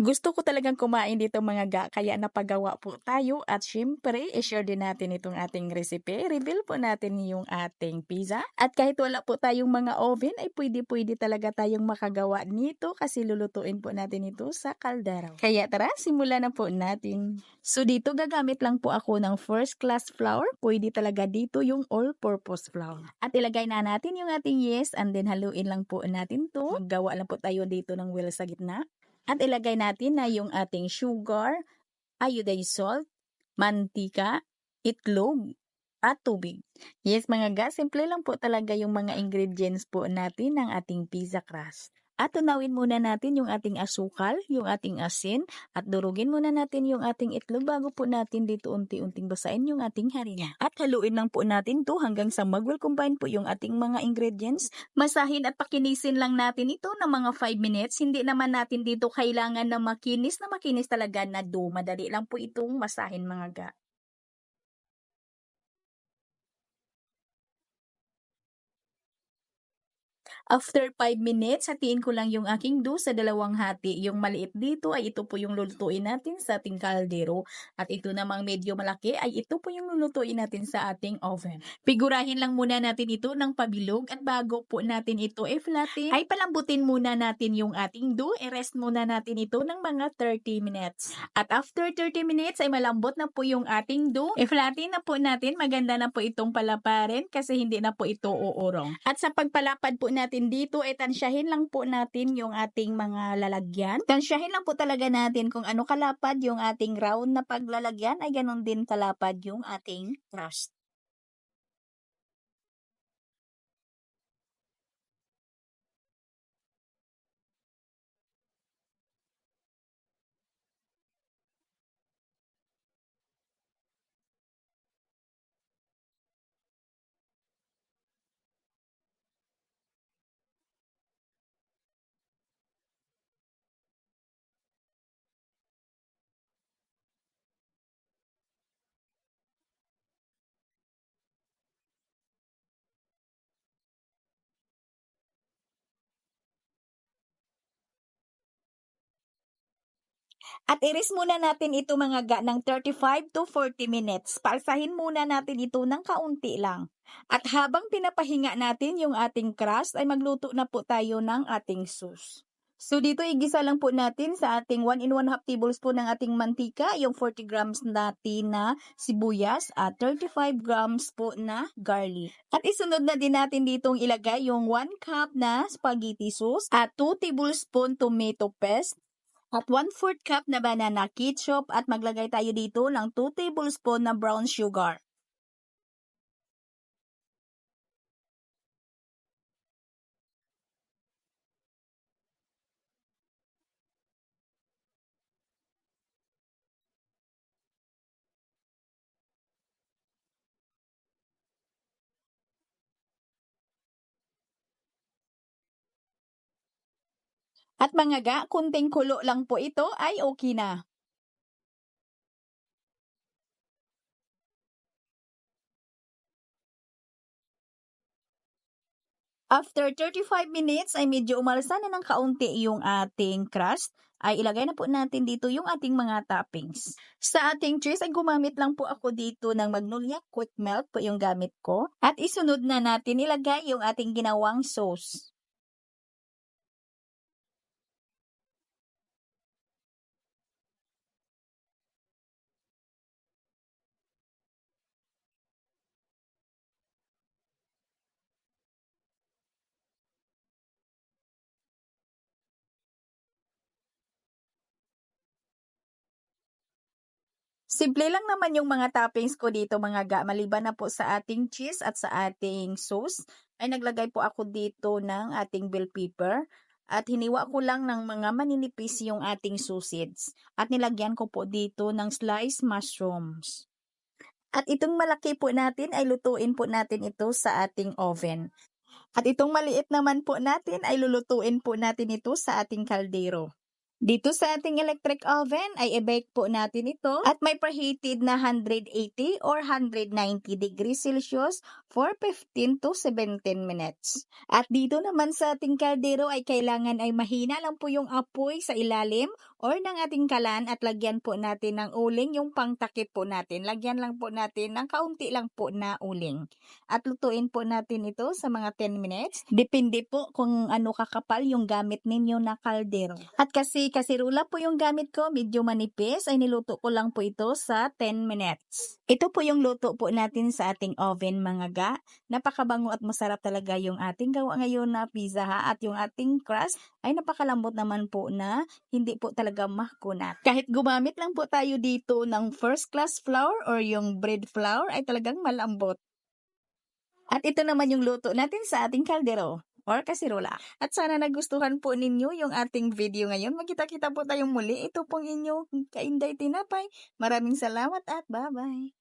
Gusto ko talagang kumain dito mga ga, kaya napagawa po tayo at siyempre i-share din natin itong ating recipe. Reveal po natin yung ating pizza. At kahit wala po tayong mga oven ay pwede-pwede talaga tayong makagawa nito kasi lulutuin po natin ito sa kaldero. Kaya tara, simulan na po natin. So dito gagamit lang po ako ng first class flour. Pwede talaga dito yung all-purpose flour. At ilagay na natin yung ating yeast and then haluin lang po natin to. Maggawa lang po tayo dito ng wheel sa gitna. At ilagay natin na yung ating sugar, iodized salt, mantika, itlog, at tubig. Yes mga ga, simple lang po talaga yung mga ingredients po natin ng ating pizza crust. At tunawin muna natin yung ating asukal, yung ating asin, at durugin muna natin yung ating itlog bago po natin dito unti-unting basain yung ating harina. At haluin lang po natin to hanggang sa mag-well combine po yung ating mga ingredients. Masahin at pakinisin lang natin ito ng mga 5 minutes. Hindi naman natin dito kailangan na makinis talaga na dough. Madali lang po itong masahin mga ga. After 5 minutes, hatiin ko lang yung aking dough sa dalawang hati. Yung maliit dito ay ito po yung lulutuin natin sa ating kaldero. At ito namang medyo malaki ay ito po yung lulutuin natin sa ating oven. Figurahin lang muna natin ito ng pabilog at bago po natin ito i-flatten, ay palambutin muna natin yung ating dough. I-rest muna natin ito ng mga 30 minutes. At after 30 minutes ay malambot na po yung ating dough. I-flatten na po natin. Maganda na po itong palaparin kasi hindi na po ito uurong. At sa pagpalapad po natin dito ay tansyahin lang po natin yung ating mga lalagyan. Tansyahin lang po talaga natin kung ano kalapad yung ating round na paglalagyan ay ganun din kalapad yung ating crust. At iris muna natin ito mga ga ng 35 to 40 minutes. Paalsahin muna natin ito ng kaunti lang. At habang pinapahinga natin yung ating crust ay magluto na po tayo ng ating sauce. So dito igisa lang po natin sa ating 1 in 1/2 tablespoon ng ating mantika, yung 40 grams natin na sibuyas at 35 grams po na garlic. At isunod na din natin ditong ilagay yung 1 cup na spaghetti sauce at 2 tablespoon tomato paste at 1/4 cup na banana ketchup at maglagay tayo dito ng 2 tablespoon na brown sugar. At mga ga, kunting kulo lang po ito ay okay na. After 35 minutes ay medyo umalsa na ng kaunti yung ating crust, ay ilagay na po natin dito yung ating mga toppings. Sa ating cheese ay gumamit lang po ako dito ng Magnolia Quick Melt po yung gamit ko. At isunod na natin ilagay yung ating ginawang sauce. Simple lang naman yung mga toppings ko dito mga ga. Maliban na po sa ating cheese at sa ating sauce, ay naglagay po ako dito ng ating bell pepper. At hiniwa ko lang ng mga maninipis yung ating sausage. At nilagyan ko po dito ng sliced mushrooms. At itong malaki po natin ay lutuin po natin ito sa ating oven. At itong maliit naman po natin ay lulutuin po natin ito sa ating kaldero. Dito sa ating electric oven ay i-bake po natin ito at may preheated na 180 or 190 degrees Celsius for 15 to 17 minutes. At dito naman sa ating kaldero ay kailangan ay mahina lang po yung apoy sa ilalim or ng ating kalan at lagyan po natin ng uling yung pangtakip po natin. Lagyan lang po natin ng kaunti lang po na uling. At lutuin po natin ito sa mga 10 minutes. Depende po kung ano kakapal yung gamit ninyo na kaldero. At kasi kasirula po yung gamit ko, medyo manipis, ay niluto ko lang po ito sa 10 minutes. Ito po yung luto po natin sa ating oven mga ga. Napakabango at masarap talaga yung ating gawa ngayon na pizza ha. At yung ating crust ay napakalambot naman po na hindi po talaga makunat. Kahit gumamit lang po tayo dito ng first class flour or yung bread flour ay talagang malambot. At ito naman yung luto natin sa ating kaldero or kasirola. At sana nagustuhan po ninyo yung ating video ngayon. Magkita-kita po tayong muli. Ito pong inyong Kainday Tinapay. Maraming salamat at bye-bye.